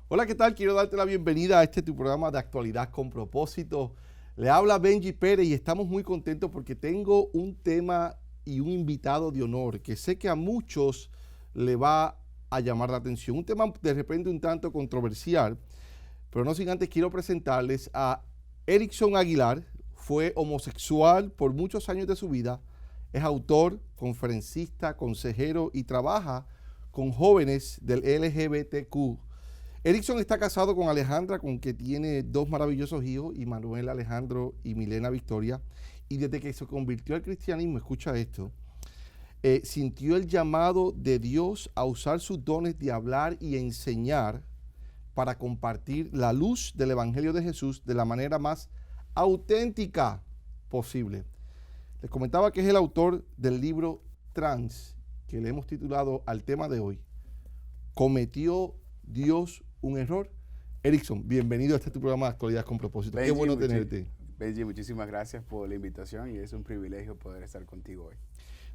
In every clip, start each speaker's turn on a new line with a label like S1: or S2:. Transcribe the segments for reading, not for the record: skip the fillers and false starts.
S1: Hola, ¿qué tal? Quiero darte la bienvenida a tu programa de actualidad con propósito. Le habla Benji Pérez y estamos muy contentos porque tengo un tema y un invitado de honor que sé que a muchos le va a llamar la atención. Un tema de repente un tanto controversial, pero no sin antes quiero presentarles a Erickson Aguilar. Fue homosexual por muchos años de su vida, es autor, conferencista, consejero y trabaja con jóvenes del LGBTQ. Erickson está casado con Alejandra, con que tiene dos maravillosos hijos, Manuel Alejandro y Milena Victoria. Y desde que se convirtió al cristianismo, escucha esto, sintió el llamado de Dios a usar sus dones de hablar y enseñar para compartir la luz del Evangelio de Jesús de la manera más auténtica posible. Les comentaba que es el autor del libro Trans, que le hemos titulado al tema de hoy, ¿cometió Dios un error? Erickson, bienvenido a tu programa de Actualidad con Propósito.
S2: Benji,
S1: Qué bueno tenerte.
S2: Benji, muchísimas gracias por la invitación y es un privilegio poder estar contigo hoy.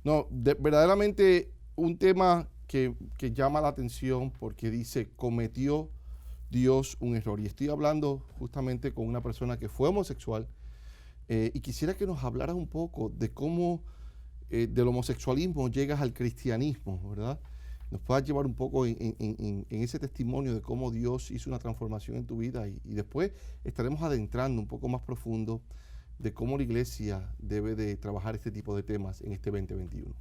S1: No, verdaderamente un tema que llama la atención porque dice, cometió Dios un error. Y estoy hablando justamente con una persona que fue homosexual y quisiera que nos hablaras un poco de cómo del homosexualismo llegas al cristianismo, ¿verdad? Nos puedas llevar un poco en ese testimonio de cómo Dios hizo una transformación en tu vida y después estaremos adentrando un poco más profundo de cómo la iglesia debe de trabajar este tipo de temas en este 2021.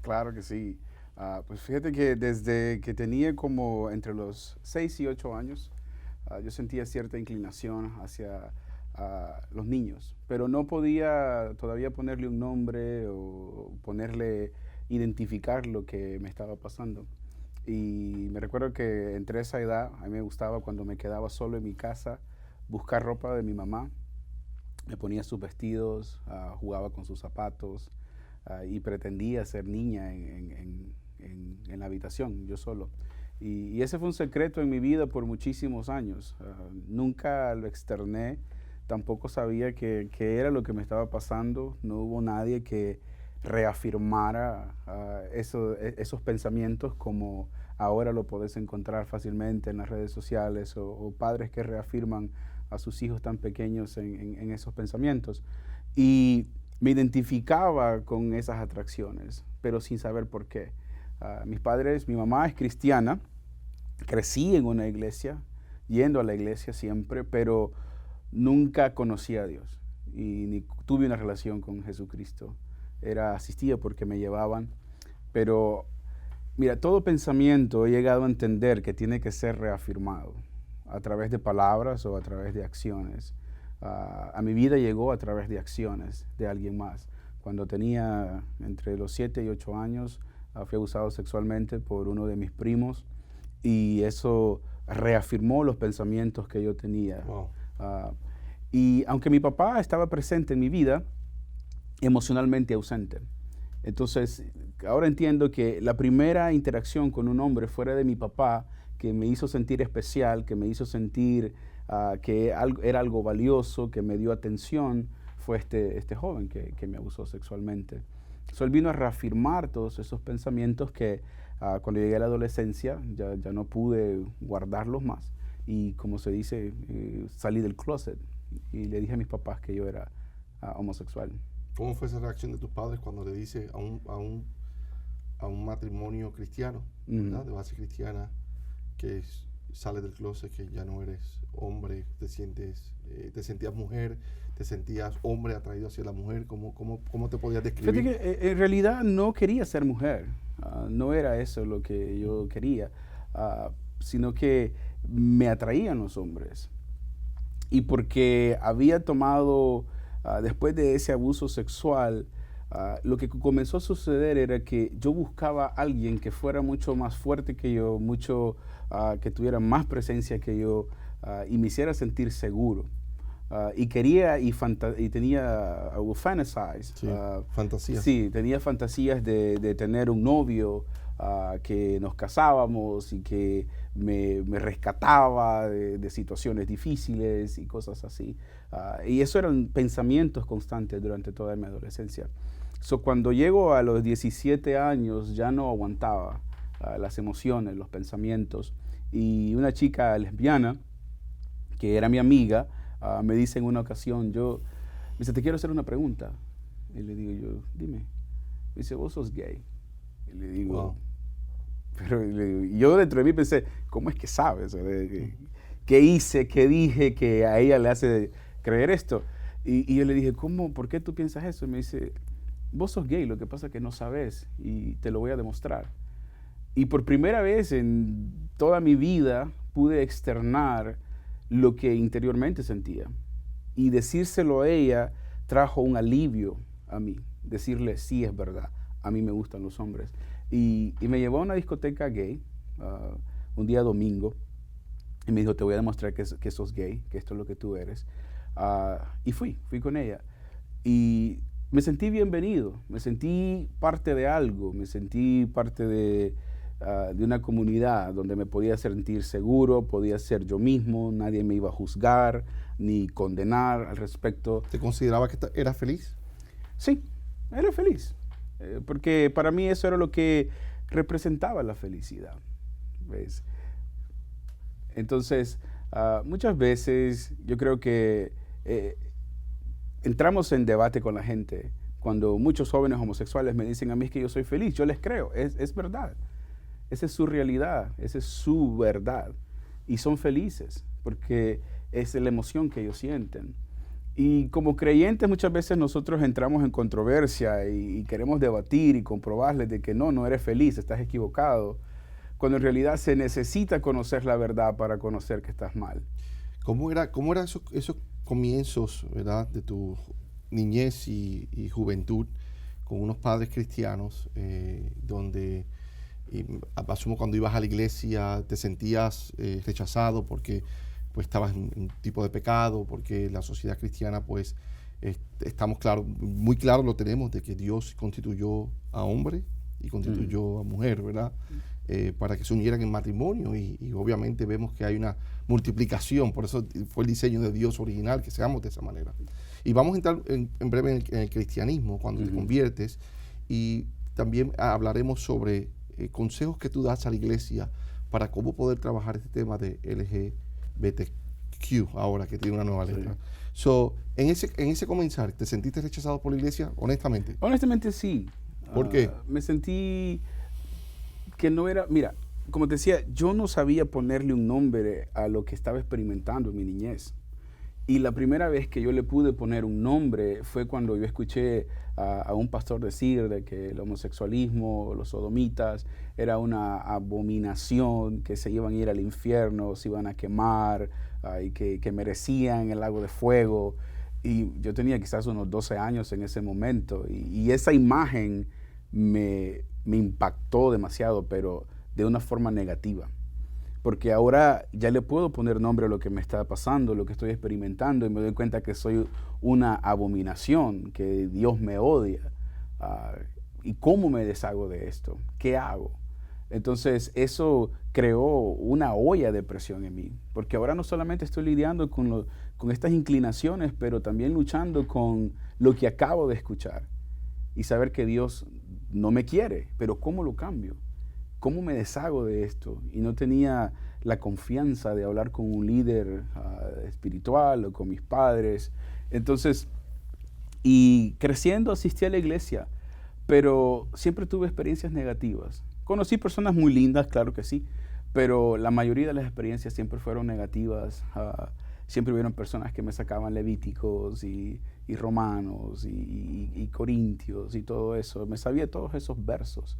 S2: Claro que sí. Pues fíjate que desde que tenía como entre los 6 y 8 años, yo sentía cierta inclinación hacia los niños, pero no podía todavía ponerle un nombre o identificar lo que me estaba pasando. Y me recuerdo que entre esa edad, a mí me gustaba cuando me quedaba solo en mi casa, buscar ropa de mi mamá. Me ponía sus vestidos, jugaba con sus zapatos y pretendía ser niña en la habitación, yo solo. Y ese fue un secreto en mi vida por muchísimos años. Nunca lo externé, tampoco sabía qué era lo que me estaba pasando. No hubo nadie que reafirmara esos pensamientos como ahora lo podés encontrar fácilmente en las redes sociales o padres que reafirman a sus hijos tan pequeños en esos pensamientos. Y me identificaba con esas atracciones, pero sin saber por qué. Mi mamá es cristiana, crecí en una iglesia, yendo a la iglesia siempre, pero nunca conocí a Dios y ni tuve una relación con Jesucristo. Asistía porque me llevaban, pero mira, todo pensamiento he llegado a entender que tiene que ser reafirmado a través de palabras o a través de acciones. A mi vida llegó a través de acciones de alguien más. Cuando tenía entre los 7 y 8 años, fui abusado sexualmente por uno de mis primos y eso reafirmó los pensamientos que yo tenía.
S1: Wow.
S2: Y aunque mi papá estaba presente en mi vida, emocionalmente ausente. Entonces, ahora entiendo que la primera interacción con un hombre fuera de mi papá, que me hizo sentir especial, que me hizo sentir que era algo valioso, que me dio atención, fue este joven que me abusó sexualmente. So, él vino a reafirmar todos esos pensamientos que cuando llegué a la adolescencia ya no pude guardarlos más. Y como se dice, salí del closet y le dije a mis papás que yo era homosexual.
S1: ¿Cómo fue esa reacción de tus padres cuando le dices a un matrimonio cristiano, ¿verdad? De base cristiana, que sales del closet, que ya no eres hombre, te sentías mujer, te sentías hombre atraído hacia la mujer? ¿Cómo te podías describir?
S2: Fíjate que en realidad no quería ser mujer, no era eso lo que yo quería, sino que me atraían los hombres. Y porque había tomado, después de ese abuso sexual, lo que comenzó a suceder era que yo buscaba a alguien que fuera mucho más fuerte que yo, que tuviera más presencia que yo y me hiciera sentir seguro. Y quería y tenía, I will fantasize.
S1: Sí, fantasías.
S2: Sí, tenía fantasías de tener un novio, que nos casábamos y que me rescataba de situaciones difíciles y cosas así. Y eso eran pensamientos constantes durante toda mi adolescencia. So, cuando llego a los 17 años ya no aguantaba las emociones, los pensamientos, Y una chica lesbiana, que era mi amiga, me dice en una ocasión, me dice, te quiero hacer una pregunta. Y le digo yo, dime. Me dice, vos sos gay. Y le digo,
S1: Wow.
S2: pero y yo dentro de mí pensé, ¿cómo es que sabes? ¿Qué hice, qué dije que a ella le hace creer esto? Y yo le dije, ¿cómo? ¿Por qué tú piensas eso? Y me dice, vos sos gay, lo que pasa es que no sabes y te lo voy a demostrar. Y por primera vez en toda mi vida pude externar lo que interiormente sentía. Y decírselo a ella trajo un alivio a mí. Decirle, sí, es verdad, a mí me gustan los hombres. Y me llevó a una discoteca gay, un día domingo, y me dijo, te voy a demostrar que sos gay, que esto es lo que tú eres. Y fui con ella. Y me sentí bienvenido, me sentí parte de algo, me sentí parte de una comunidad donde me podía sentir seguro, podía ser yo mismo, nadie me iba a juzgar ni condenar al respecto.
S1: ¿Te consideraba que eras feliz?
S2: Sí, era feliz, porque para mí eso era lo que representaba la felicidad, ¿ves? Entonces, muchas veces yo creo que entramos en debate con la gente cuando muchos jóvenes homosexuales me dicen a mí que yo soy feliz. Yo les creo, es verdad. Esa es su realidad, esa es su verdad. Y son felices porque es la emoción que ellos sienten. Y como creyentes muchas veces nosotros entramos en controversia y queremos debatir y comprobarles de que no eres feliz, estás equivocado, cuando en realidad se necesita conocer la verdad para conocer que estás mal.
S1: ¿Cómo era esos comienzos, ¿verdad?, de tu niñez y juventud con unos padres cristianos donde, asumo, cuando ibas a la iglesia te sentías rechazado porque pues estabas en un tipo de pecado, porque la sociedad cristiana pues estamos muy claros lo tenemos de que Dios constituyó a hombre y constituyó a mujer, ¿verdad? Para que se unieran en matrimonio y obviamente vemos que hay una multiplicación, por eso fue el diseño de Dios original, que seamos de esa manera. Y vamos a entrar en breve en el cristianismo, cuando te conviertes, y también hablaremos sobre consejos que tú das a la iglesia para cómo poder trabajar este tema de LGBTQ, ahora que tiene una nueva letra. Sí. So, en ese comenzar, ¿te sentiste rechazado por la iglesia, honestamente?
S2: Honestamente sí.
S1: ¿Por qué?
S2: Me sentí que no era, mira, como te decía, yo no sabía ponerle un nombre a lo que estaba experimentando en mi niñez. Y la primera vez que yo le pude poner un nombre fue cuando yo escuché a un pastor decir de que el homosexualismo, los sodomitas, era una abominación, que se iban a ir al infierno, se iban a quemar, y que merecían el lago de fuego. Y yo tenía quizás unos 12 años en ese momento. Y esa imagen me impactó demasiado, pero de una forma negativa. Porque ahora ya le puedo poner nombre a lo que me está pasando, lo que estoy experimentando, y me doy cuenta que soy una abominación, que Dios me odia. ¿Y cómo me deshago de esto? ¿Qué hago? Entonces eso creó una olla de presión en mí, porque ahora no solamente estoy lidiando con estas inclinaciones, pero también luchando con lo que acabo de escuchar y saber que Dios no me quiere, pero ¿cómo lo cambio? ¿Cómo me deshago de esto? Y no tenía la confianza de hablar con un líder espiritual o con mis padres. Entonces, y creciendo asistí a la iglesia, pero siempre tuve experiencias negativas. Conocí personas muy lindas, claro que sí, pero la mayoría de las experiencias siempre fueron negativas. Siempre hubieron personas que me sacaban Levíticos y Romanos y Corintios y todo eso. Me sabía todos esos versos.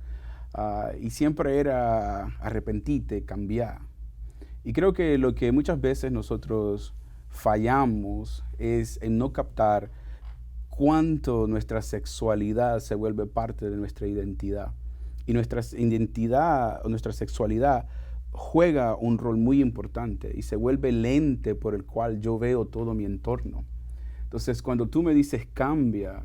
S2: Y siempre era arrepentite, cambiar. Y creo que lo que muchas veces nosotros fallamos es en no captar cuánto nuestra sexualidad se vuelve parte de nuestra identidad. Y nuestra identidad o nuestra sexualidad juega un rol muy importante y se vuelve el lente por el cual yo veo todo mi entorno. Entonces, cuando tú me dices cambia,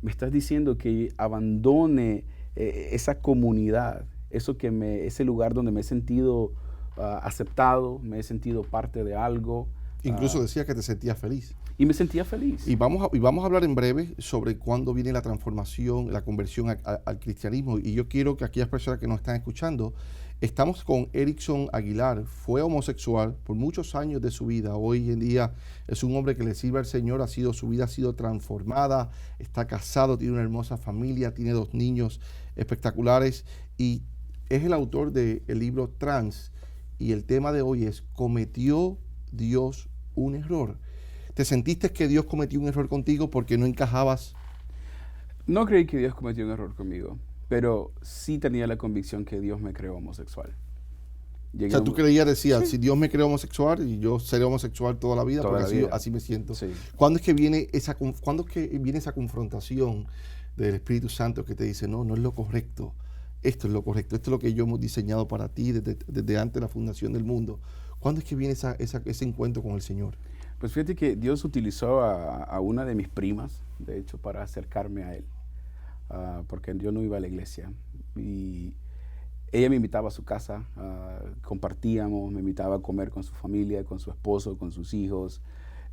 S2: me estás diciendo que abandone esa comunidad, ese lugar donde me he sentido aceptado, me he sentido parte de algo.
S1: Incluso decía que te sentías feliz.
S2: Y me sentía feliz.
S1: Y vamos a hablar en breve sobre cuándo viene la transformación, la conversión al cristianismo. Y yo quiero que aquellas personas que nos están escuchando Estamos con Erickson Aguilar. Fue homosexual por muchos años de su vida. Hoy en día es un hombre que le sirve al Señor. Su vida ha sido transformada. Está casado, tiene una hermosa familia, tiene 2 niños espectaculares y es el autor del libro Trans. Y el tema de hoy es: ¿cometió Dios un error? ¿Te sentiste que Dios cometió un error contigo porque no encajabas?
S2: No creí que Dios cometió un error conmigo, pero sí tenía la convicción que Dios me creó homosexual.
S1: O sea, tú decías,
S2: Sí.
S1: si Dios me creó homosexual y yo seré homosexual toda la vida,
S2: Toda
S1: porque
S2: la
S1: así,
S2: vida.
S1: así me siento.
S2: Sí.
S1: ¿Cuándo es que viene esa confrontación del Espíritu Santo que te dice, no, no es lo correcto, esto es lo correcto, esto es lo que yo hemos diseñado para ti desde antes de la fundación del mundo? ¿Cuándo es que viene ese encuentro con el Señor?
S2: Pues fíjate que Dios utilizó a una de mis primas, de hecho, para acercarme a Él, porque yo no iba a la iglesia. Y ella me invitaba a su casa, compartíamos, me invitaba a comer con su familia, con su esposo, con sus hijos.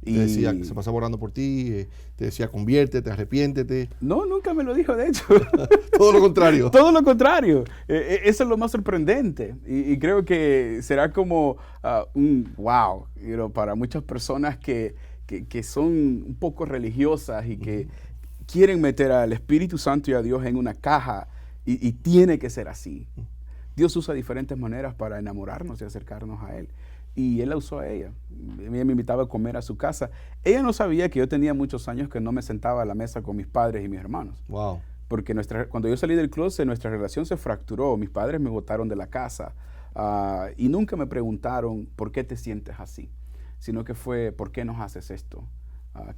S1: Te decía que se pasaba orando por ti, te decía conviértete, arrepiéntete.
S2: No, nunca me lo dijo, de hecho.
S1: Todo lo contrario.
S2: Todo lo contrario. Eso es lo más sorprendente. Y creo que será como un wow, para muchas personas que son un poco religiosas y que quieren meter al Espíritu Santo y a Dios en una caja y tiene que ser así. Dios usa diferentes maneras para enamorarnos y acercarnos a Él. Y Él la usó a ella. Ella me invitaba a comer a su casa. Ella no sabía que yo tenía muchos años que no me sentaba a la mesa con mis padres y mis hermanos.
S1: Wow.
S2: Porque cuando yo salí del closet, nuestra relación se fracturó. Mis padres me botaron de la casa. Y nunca me preguntaron por qué te sientes así, sino que fue, ¿por qué nos haces esto?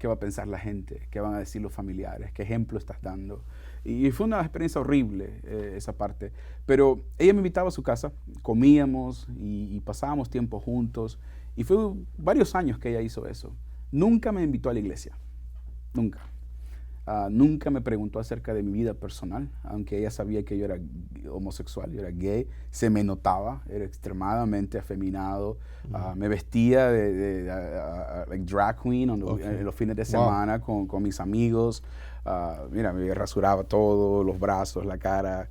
S2: ¿Qué va a pensar la gente? ¿Qué van a decir los familiares? ¿Qué ejemplo estás dando? Y fue una experiencia horrible esa parte. Pero ella me invitaba a su casa, comíamos y pasábamos tiempo juntos. Y fue varios años que ella hizo eso. Nunca me invitó a la iglesia. Nunca. Nunca me preguntó acerca de mi vida personal, aunque ella sabía que yo era homosexual, yo era gay, se me notaba, era extremadamente afeminado, me vestía like drag queen en los fines de semana con mis amigos, mira, me rasuraba todo, los brazos, la cara,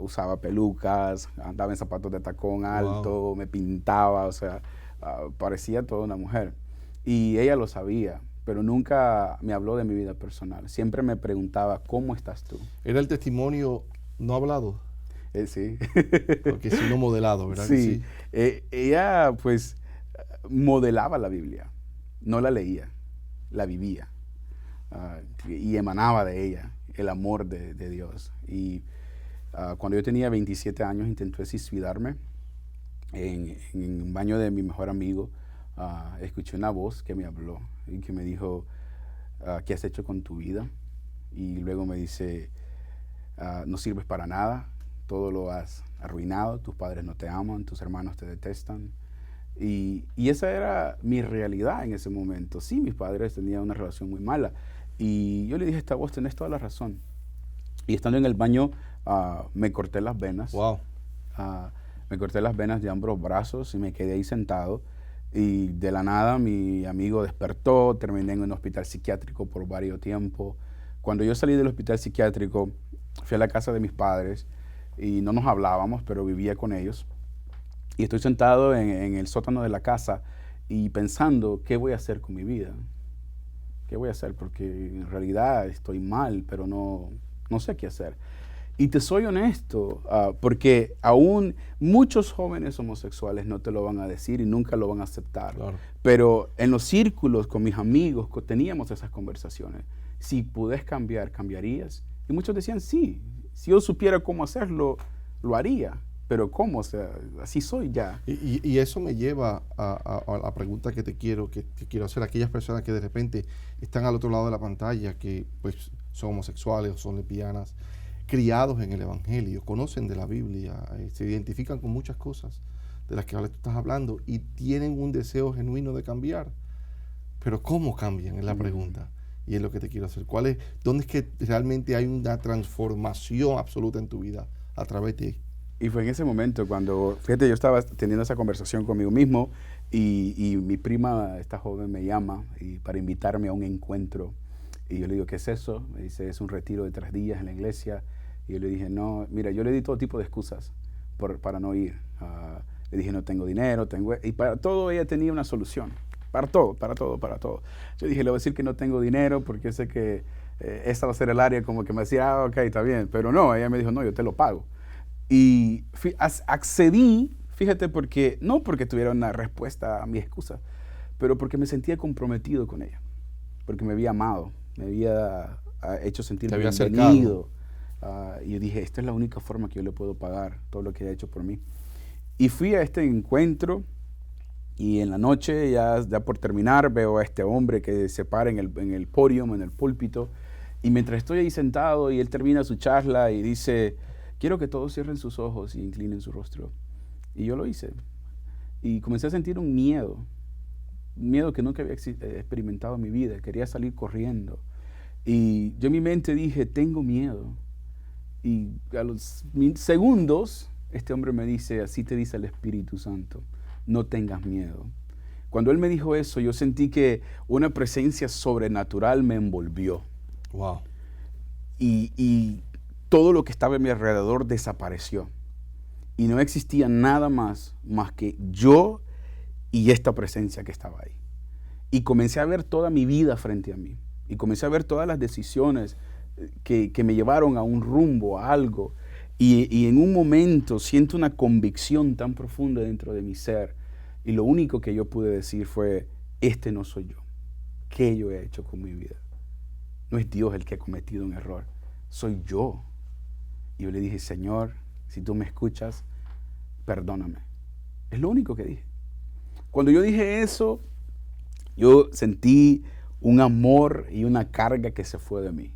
S2: usaba pelucas, andaba en zapatos de tacón alto, me pintaba, o sea, parecía toda una mujer. Y ella lo sabía, pero nunca me habló de mi vida personal. Siempre me preguntaba, ¿cómo estás tú?
S1: Era el testimonio no hablado.
S2: Sí.
S1: Porque sino modelado, ¿verdad?
S2: Sí. Ella, pues, modelaba la Biblia. No la leía, la vivía. Y emanaba de ella el amor de Dios. Y cuando yo tenía 27 años, intenté suicidarme. En un baño de mi mejor amigo, escuché una voz que me habló y que me dijo, ¿qué has hecho con tu vida? Y luego me dice, no sirves para nada, todo lo has arruinado, tus padres no te aman, tus hermanos te detestan. Y esa era mi realidad en ese momento. Sí, mis padres tenían una relación muy mala. Y yo le dije a esta voz, tenés toda la razón. Y estando en el baño, me corté las venas.
S1: Wow.
S2: Me corté las venas de ambos brazos y me quedé ahí sentado. Y de la nada mi amigo despertó, terminé en un hospital psiquiátrico por varios tiempos. Cuando yo salí del hospital psiquiátrico, fui a la casa de mis padres y no nos hablábamos, pero vivía con ellos. Y estoy sentado en el sótano de la casa y pensando, ¿qué voy a hacer con mi vida? ¿Qué voy a hacer? Porque en realidad estoy mal, pero no sé qué hacer. Y te soy honesto, porque aún muchos jóvenes homosexuales no te lo van a decir y nunca lo van a aceptar.
S1: Claro.
S2: Pero en los círculos con mis amigos teníamos esas conversaciones. Si puedes cambiar, ¿cambiarías? Y muchos decían, sí, si yo supiera cómo hacerlo, lo haría. Pero ¿cómo? O sea, así soy ya.
S1: Y eso me lleva a la pregunta que te quiero hacer a aquellas personas que de repente están al otro lado de la pantalla, que pues son homosexuales o son lesbianas, criados en el Evangelio, conocen de la Biblia, se identifican con muchas cosas de las que ahora tú estás hablando y tienen un deseo genuino de cambiar. Pero ¿cómo cambian? Es la pregunta. Y es lo que te quiero hacer. ¿Dónde es que realmente hay una transformación absoluta en tu vida a través de?
S2: Y fue en ese momento cuando, fíjate, yo estaba teniendo esa conversación conmigo mismo y mi prima, esta joven, me llama para invitarme a un encuentro. Y yo le digo, ¿qué es eso? Me dice, es un retiro de 3 días en la iglesia. Y yo le dije, no, mira, yo le di todo tipo de excusas para no ir. Le dije, no tengo dinero, y para todo ella tenía una solución. Para todo. Yo dije, le voy a decir que no tengo dinero porque sé que esa va a ser el área como que me decía, ok, está bien. Pero no, ella me dijo, no, yo te lo pago. Y accedí, fíjate, no porque tuviera una respuesta a mi excusa, pero porque me sentía comprometido con ella. Porque me había amado, me había hecho sentir bienvenido. Y yo dije, esta es la única forma que yo le puedo pagar todo lo que ha hecho por mí. Y fui a este encuentro y en la noche, ya por terminar, veo a este hombre que se para en el podio, en el púlpito. Y mientras estoy ahí sentado y él termina su charla y dice, quiero que todos cierren sus ojos y inclinen su rostro. Y yo lo hice. Y comencé a sentir un miedo que nunca había experimentado en mi vida. Quería salir corriendo. Y yo en mi mente dije, tengo miedo. Y a los segundos, este hombre me dice, así te dice el Espíritu Santo, no tengas miedo. Cuando él me dijo eso, yo sentí que una presencia sobrenatural me envolvió.
S1: Wow.
S2: Y todo lo que estaba a mi alrededor desapareció. Y no existía nada más que yo y esta presencia que estaba ahí. Y comencé a ver toda mi vida frente a mí. Y comencé a ver todas las decisiones que me llevaron a un rumbo, a algo. Y en un momento siento una convicción tan profunda dentro de mi ser. Y lo único que yo pude decir fue, este no soy yo. ¿Qué yo he hecho con mi vida? No es Dios el que ha cometido un error. Soy yo. Y yo le dije, Señor, si tú me escuchas, perdóname. Es lo único que dije. Cuando yo dije eso, yo sentí un amor y una carga que se fue de mí.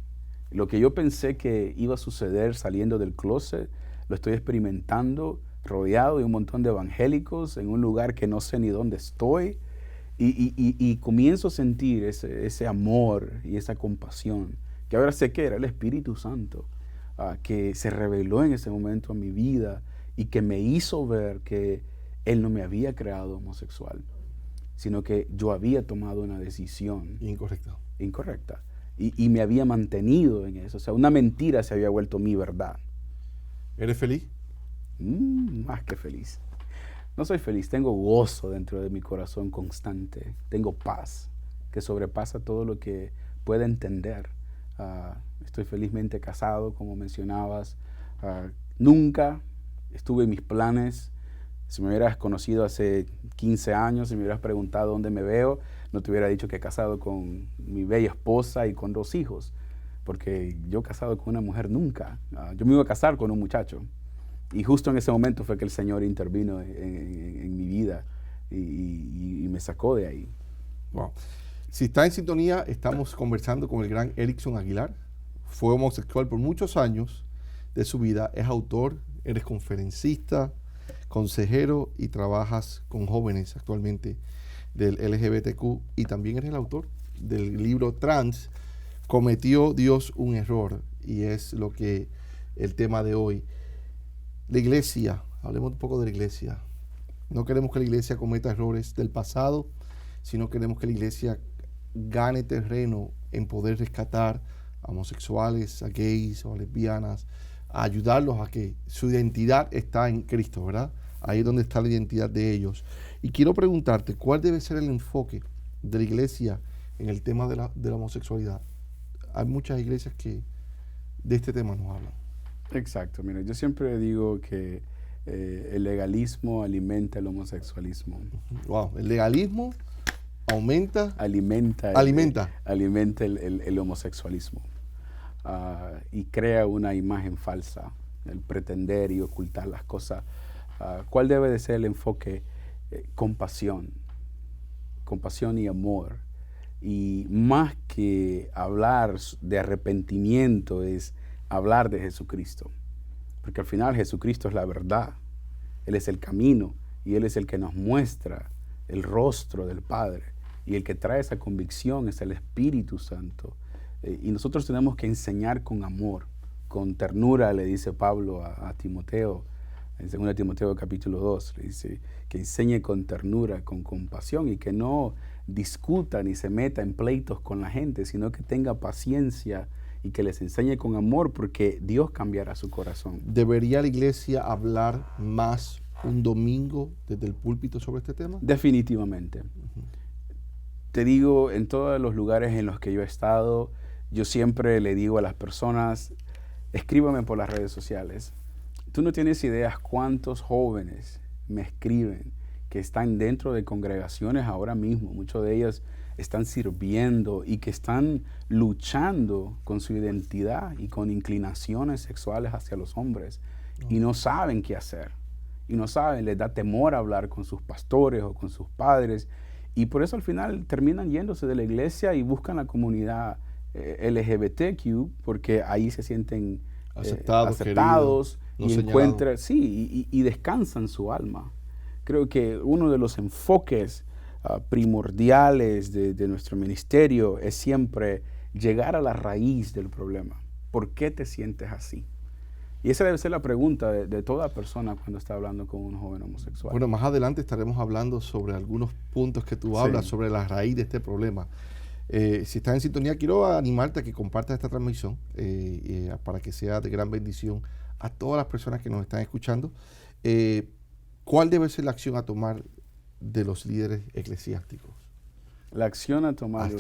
S2: Lo que yo pensé que iba a suceder saliendo del closet, lo estoy experimentando rodeado de un montón de evangélicos en un lugar que no sé ni dónde estoy. Y comienzo a sentir ese amor y esa compasión, que ahora sé que era el Espíritu Santo, que se reveló en ese momento en mi vida y que me hizo ver que Él no me había creado homosexual, sino que yo había tomado una decisión incorrecta y me había mantenido en eso. O sea, una mentira se había vuelto mi verdad.
S1: ¿Eres feliz?
S2: Más que feliz. No soy feliz, tengo gozo dentro de mi corazón constante. Tengo paz que sobrepasa todo lo que pueda entender. Estoy felizmente casado, como mencionabas. Nunca estuve en mis planes. Si me hubieras conocido hace 15 años, si me hubieras preguntado dónde me veo, no te hubiera dicho que he casado con mi bella esposa y con 2 hijos. Porque yo casado con una mujer nunca. Yo me iba a casar con un muchacho. Y justo en ese momento fue que el Señor intervino en mi vida y me sacó de ahí.
S1: Wow. Si está en sintonía, estamos conversando con el gran Erickson Aguilar. Fue homosexual por muchos años de su vida. Es autor, eres conferencista, consejero y trabajas con jóvenes actualmente del LGBTQ. Y también eres el autor del libro Trans, Cometió Dios un error. Y es lo que el tema de hoy. La iglesia, hablemos un poco de la iglesia. No queremos que la iglesia cometa errores del pasado, sino queremos que la iglesia gane terreno en poder rescatar a homosexuales, a gays o a lesbianas, a ayudarlos a que su identidad está en Cristo, ¿verdad? Ahí es donde está la identidad de ellos. Y quiero preguntarte, ¿cuál debe ser el enfoque de la iglesia en el tema de la homosexualidad? Hay muchas iglesias que de este tema nos hablan.
S2: Exacto, mira, yo siempre digo que el legalismo alimenta el homosexualismo.
S1: Wow, el legalismo alimenta
S2: el homosexualismo y crea una imagen falsa, el pretender y ocultar las cosas. ¿Cuál debe de ser el enfoque? Compasión y amor. Y más que hablar de arrepentimiento es hablar de Jesucristo, porque al final Jesucristo es la verdad, Él es el camino y Él es el que nos muestra el rostro del Padre, y el que trae esa convicción es el Espíritu Santo, y nosotros tenemos que enseñar con amor, con ternura, le dice Pablo a Timoteo, en 2 Timoteo capítulo 2, le dice que enseñe con ternura, con compasión, y que no discuta ni se meta en pleitos con la gente, sino que tenga paciencia y que les enseñe con amor, porque Dios cambiará su corazón.
S1: ¿Debería la iglesia hablar más un domingo desde el púlpito sobre este tema?
S2: Definitivamente. Te digo, en todos los lugares en los que yo he estado, yo siempre le digo a las personas, escríbame por las redes sociales. Tú no tienes ideas cuántos jóvenes me escriben que están dentro de congregaciones ahora mismo. Muchos de ellos están sirviendo y que están luchando con su identidad y con inclinaciones sexuales hacia los hombres y no saben qué hacer. Y no saben, les da temor hablar con sus pastores o con sus padres. Y por eso al final terminan yéndose de la iglesia y buscan la comunidad LGBTQ, porque ahí se sienten aceptados
S1: no
S2: y
S1: señalados.
S2: encuentran, y descansan su alma. Creo que uno de los enfoques primordiales de nuestro ministerio es siempre llegar a la raíz del problema. ¿Por qué te sientes así? Y esa debe ser la pregunta de toda persona cuando está hablando con un joven homosexual.
S1: Bueno, más adelante estaremos hablando sobre algunos puntos que tú hablas, sobre la raíz de este problema. Si estás en sintonía, quiero animarte a que compartas esta transmisión para que sea de gran bendición a todas las personas que nos están escuchando. ¿Cuál debe ser la acción a tomar de los líderes eclesiásticos?
S2: La acción a tomar.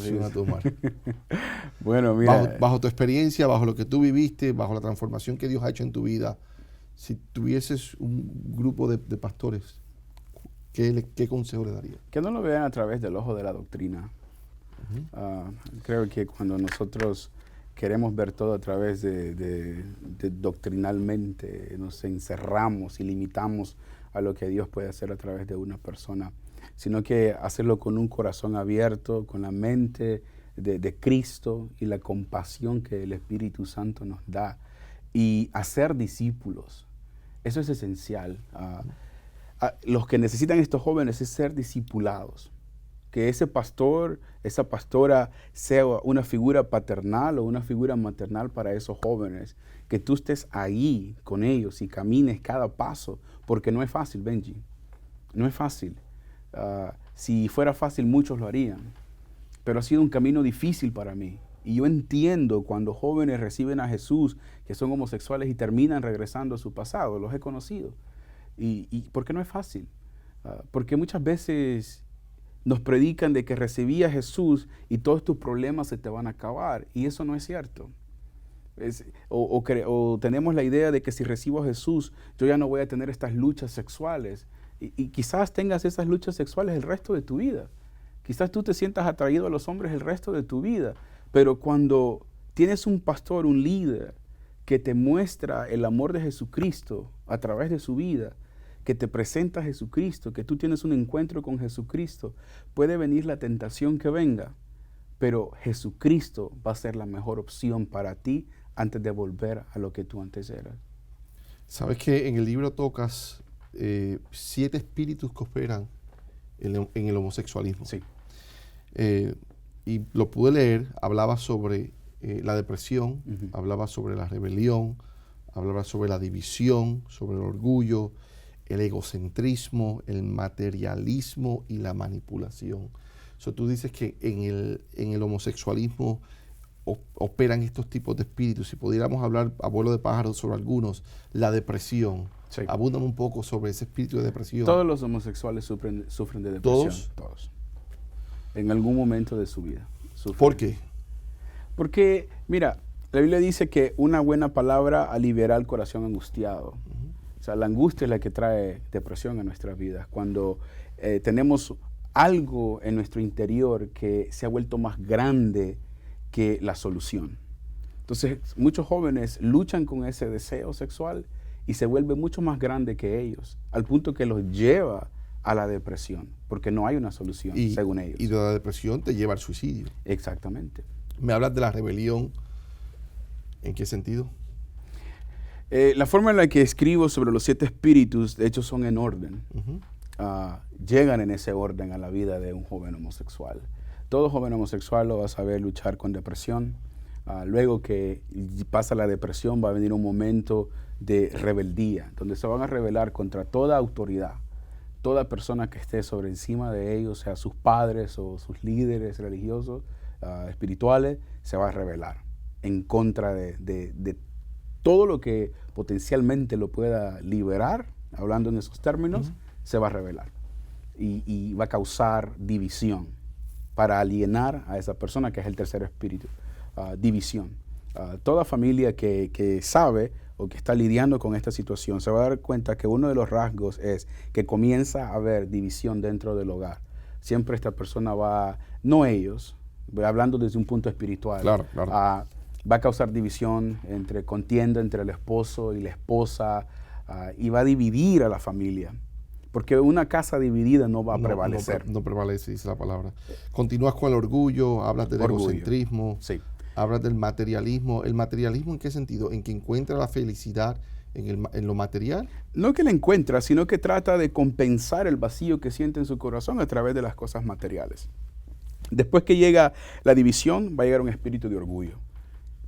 S2: Bueno, mira.
S1: Bajo tu experiencia, bajo lo que tú viviste, bajo la transformación que Dios ha hecho en tu vida, si tuvieses un grupo de pastores, ¿qué consejo le darías?
S2: Que no lo vean a través del ojo de la doctrina. Creo que cuando nosotros queremos ver todo a través de doctrinalmente, nos encerramos y limitamos a lo que Dios puede hacer a través de una persona, sino que hacerlo con un corazón abierto, con la mente de Cristo y la compasión que el Espíritu Santo nos da, y hacer discípulos. Eso es esencial. Los que necesitan estos jóvenes es ser discipulados. Que ese pastor, esa pastora sea una figura paternal o una figura maternal para esos jóvenes. Que tú estés ahí con ellos y camines cada paso, porque no es fácil, Benji. No es fácil. Si fuera fácil, muchos lo harían. Pero ha sido un camino difícil para mí. Y yo entiendo cuando jóvenes reciben a Jesús, que son homosexuales y terminan regresando a su pasado. Los he conocido. ¿Y por qué no es fácil? Porque muchas veces nos predican de que recibí a Jesús y todos tus problemas se te van a acabar. Y eso no es cierto. O tenemos la idea de que si recibo a Jesús, yo ya no voy a tener estas luchas sexuales. Y quizás tengas esas luchas sexuales el resto de tu vida. Quizás tú te sientas atraído a los hombres el resto de tu vida. Pero cuando tienes un pastor, un líder, que te muestra el amor de Jesucristo a través de su vida, que te presenta a Jesucristo, que tú tienes un encuentro con Jesucristo, puede venir la tentación que venga, pero Jesucristo va a ser la mejor opción para ti antes de volver a lo que tú antes eras.
S1: Sabes que en el libro tocas 7 espíritus que operan en el homosexualismo.
S2: Sí.
S1: Y lo pude leer, hablaba sobre la depresión, hablaba sobre la rebelión, hablaba sobre la división, sobre el orgullo, el egocentrismo, el materialismo y la manipulación. Tú dices que en el homosexualismo operan estos tipos de espíritus. Si pudiéramos hablar a vuelo de pájaros sobre algunos, la depresión.
S2: Sí.
S1: Abúndame un poco sobre ese espíritu de depresión.
S2: Todos los homosexuales sufren de depresión.
S1: ¿Todos?
S2: Todos. En algún momento de su vida. Sufren.
S1: ¿Por qué?
S2: Porque, mira, la Biblia dice que una buena palabra aliviará el corazón angustiado. O sea, la angustia es la que trae depresión a nuestras vidas. Cuando tenemos algo en nuestro interior que se ha vuelto más grande que la solución. Entonces, muchos jóvenes luchan con ese deseo sexual y se vuelve mucho más grande que ellos, al punto que los lleva a la depresión, porque no hay una solución, según ellos.
S1: Y de la depresión te lleva al suicidio.
S2: Exactamente.
S1: Me hablas de la rebelión. ¿En qué sentido?
S2: La forma en la que escribo sobre los 7 espíritus, de hecho, son en orden. Llegan en ese orden a la vida de un joven homosexual. Todo joven homosexual lo va a saber luchar con depresión. Luego que pasa la depresión, va a venir un momento de rebeldía, donde se van a rebelar contra toda autoridad. Toda persona que esté sobre encima de ellos, sea sus padres o sus líderes religiosos, espirituales, se va a rebelar. en contra de todo lo que potencialmente lo pueda liberar, hablando en esos términos, se va a revelar y va a causar división para alienar a esa persona, que es el tercer espíritu, división. Toda familia que sabe o que está lidiando con esta situación se va a dar cuenta que uno de los rasgos es que comienza a haber división dentro del hogar. Siempre esta persona no ellos, hablando desde un punto espiritual,
S1: claro.
S2: Va a causar división, contienda entre el esposo y la esposa, y va a dividir a la familia. Porque una casa dividida no va a prevalecer.
S1: No prevalece, dice la palabra. Continúas con el orgullo, hablas del egocentrismo,
S2: sí.
S1: Hablas del materialismo. ¿El materialismo en qué sentido? ¿En que encuentra la felicidad en lo material?
S2: No que la encuentra, sino que trata de compensar el vacío que siente en su corazón a través de las cosas materiales. Después que llega la división, va a llegar un espíritu de orgullo.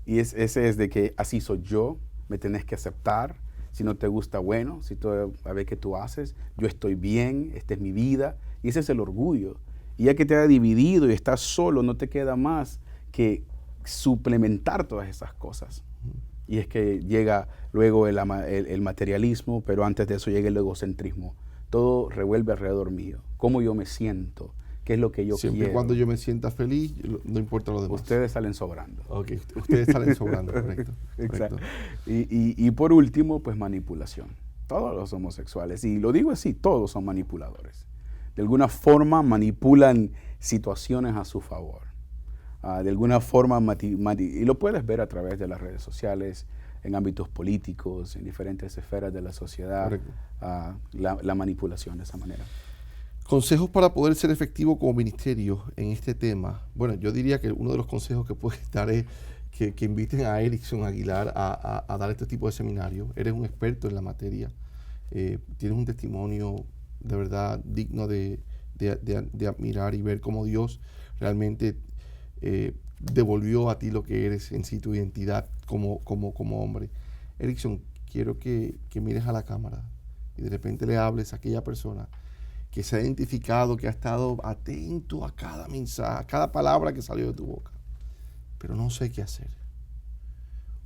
S2: Y ese es de que así soy yo, me tenés que aceptar. Si no te gusta, bueno, si tú, a ver qué tú haces, yo estoy bien, esta es mi vida. Y ese es el orgullo. Y ya que te ha dividido y estás solo, no te queda más que suplementar todas esas cosas. Y es que llega luego el materialismo, pero antes de eso llega el egocentrismo. Todo revuelve alrededor mío. ¿Cómo yo me siento? ¿Qué es lo que yo quiero?
S1: Siempre y cuando yo me sienta feliz, no importa lo demás.
S2: Ustedes salen sobrando.
S1: Ok, ustedes salen sobrando, correcto.
S2: Exacto. Y por último, pues manipulación. Todos los homosexuales, y lo digo así, todos son manipuladores. De alguna forma manipulan situaciones a su favor. De alguna forma, y lo puedes ver a través de las redes sociales, en ámbitos políticos, en diferentes esferas de la sociedad, la manipulación de esa manera.
S1: Consejos para poder ser efectivo como ministerio en este tema. Bueno, yo diría que uno de los consejos que puedes dar es que inviten a Erickson Aguilar a dar este tipo de seminarios. Eres un experto en la materia. Tienes un testimonio de verdad digno de admirar y ver cómo Dios realmente devolvió a ti lo que eres en sí, tu identidad como hombre. Erickson, quiero que mires a la cámara y de repente le hables a aquella persona que se ha identificado, que ha estado atento a cada mensaje, a cada palabra que salió de tu boca, pero no sé qué hacer.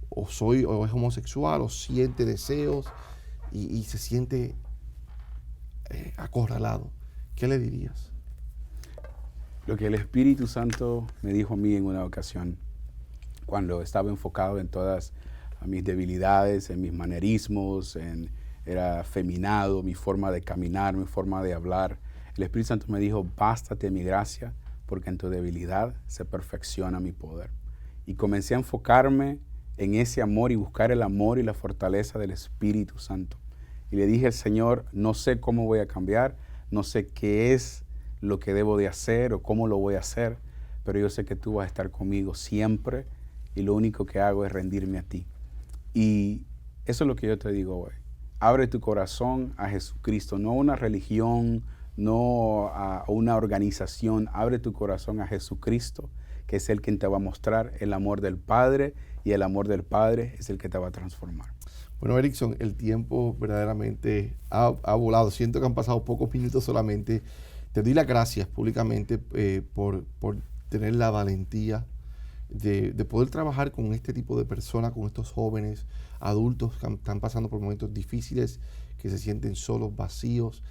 S1: O es homosexual, o siente deseos y se siente acorralado. ¿Qué le dirías?
S2: Lo que el Espíritu Santo me dijo a mí en una ocasión, cuando estaba enfocado en todas mis debilidades, en mis manerismos, era afeminado, mi forma de caminar, mi forma de hablar. El Espíritu Santo me dijo, bástate mi gracia, porque en tu debilidad se perfecciona mi poder. Y comencé a enfocarme en ese amor y buscar el amor y la fortaleza del Espíritu Santo. Y le dije al Señor, no sé cómo voy a cambiar, no sé qué es lo que debo de hacer o cómo lo voy a hacer, pero yo sé que tú vas a estar conmigo siempre y lo único que hago es rendirme a ti. Y eso es lo que yo te digo hoy. Abre tu corazón a Jesucristo, no a una religión, no a una organización. Abre tu corazón a Jesucristo, que es el quien te va a mostrar el amor del Padre, y el amor del Padre es el que te va a transformar.
S1: Bueno, Erickson, el tiempo verdaderamente ha volado. Siento que han pasado pocos minutos solamente. Te doy las gracias públicamente por tener la valentía de poder trabajar con este tipo de personas, con estos jóvenes, adultos que están pasando por momentos difíciles, que se sienten solos, vacíos.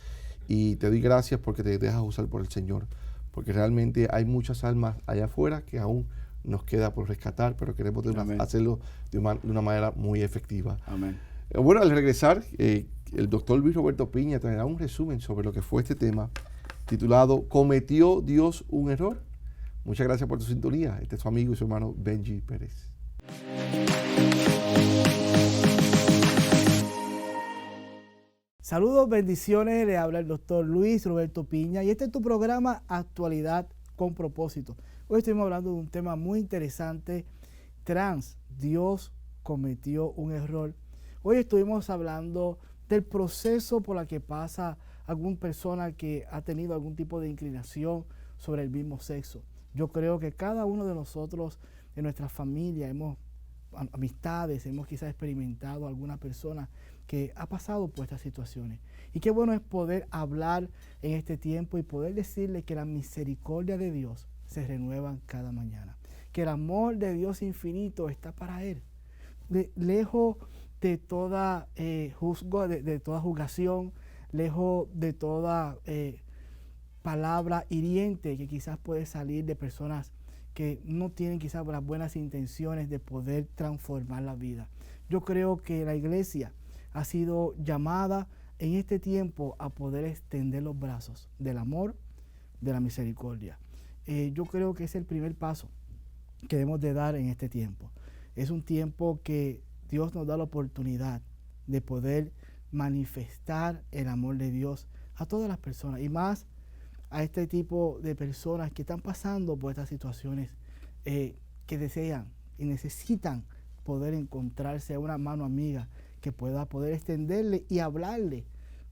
S1: Y te doy gracias porque te dejas usar por el Señor, porque realmente hay muchas almas allá afuera que aún nos queda por rescatar, pero queremos hacerlo de una manera muy efectiva.
S2: Amén.
S1: Bueno, al regresar, el doctor Luis Roberto Piña traerá un resumen sobre lo que fue este tema, titulado ¿Cometió Dios un error? Muchas gracias por tu sintonía. Este es su amigo y su hermano Benji Pérez.
S3: Saludos, bendiciones. Le habla el doctor Luis Roberto Piña y este es tu programa Actualidad con Propósito. Hoy estuvimos hablando de un tema muy interesante, Dios cometió un error. Hoy estuvimos hablando del proceso por el que pasa alguna persona que ha tenido algún tipo de inclinación sobre el mismo sexo. Yo creo que cada uno de nosotros, de nuestra familia, amistades, hemos quizás experimentado alguna persona que ha pasado por estas situaciones. Y qué bueno es poder hablar en este tiempo y poder decirle que la misericordia de Dios se renueva cada mañana. que el amor de Dios infinito está para él. Lejos de toda de toda juzgación, lejos de toda palabra hiriente que quizás puede salir de personas que no tienen quizás las buenas intenciones de poder transformar la vida. Yo creo que la iglesia ha sido llamada en este tiempo a poder extender los brazos del amor, de la misericordia. Yo creo que es el primer paso que debemos de dar en este tiempo. Es un tiempo que Dios nos da la oportunidad de poder manifestar el amor de Dios a todas las personas y más a este tipo de personas que están pasando por estas situaciones, que desean y necesitan poder encontrarse a una mano amiga que pueda poder extenderle y hablarle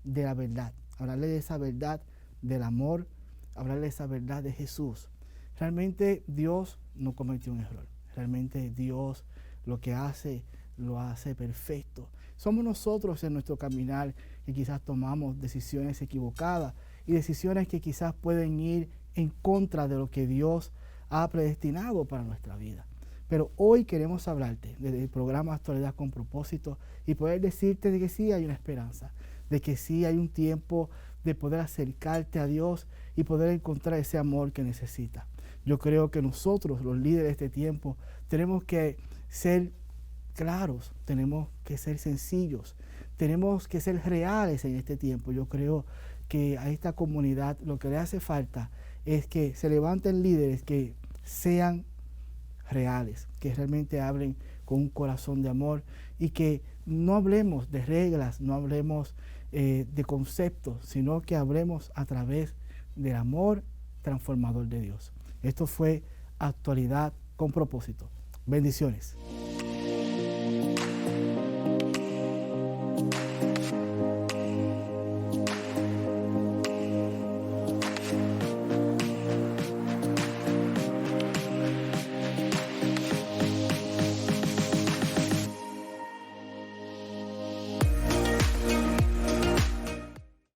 S3: de la verdad, hablarle de esa verdad del amor, hablarle de esa verdad de Jesús. Realmente Dios no cometió un error. Realmente Dios lo que hace, lo hace perfecto. Somos nosotros en nuestro caminar que quizás tomamos decisiones equivocadas y decisiones que quizás pueden ir en contra de lo que Dios ha predestinado para nuestra vida. Pero hoy queremos hablarte del programa Actualidad con Propósito y poder decirte de que sí hay una esperanza, de que sí hay un tiempo de poder acercarte a Dios y poder encontrar ese amor que necesitas. Yo creo que nosotros, los líderes de este tiempo, tenemos que ser claros, tenemos que ser sencillos, tenemos que ser reales en este tiempo. Yo creo que a esta comunidad lo que le hace falta es que se levanten líderes que sean reales, que realmente hablen con un corazón de amor y que no hablemos de reglas, no hablemos de conceptos, sino que hablemos a través del amor transformador de Dios. Esto fue Actualidad con Propósito. Bendiciones.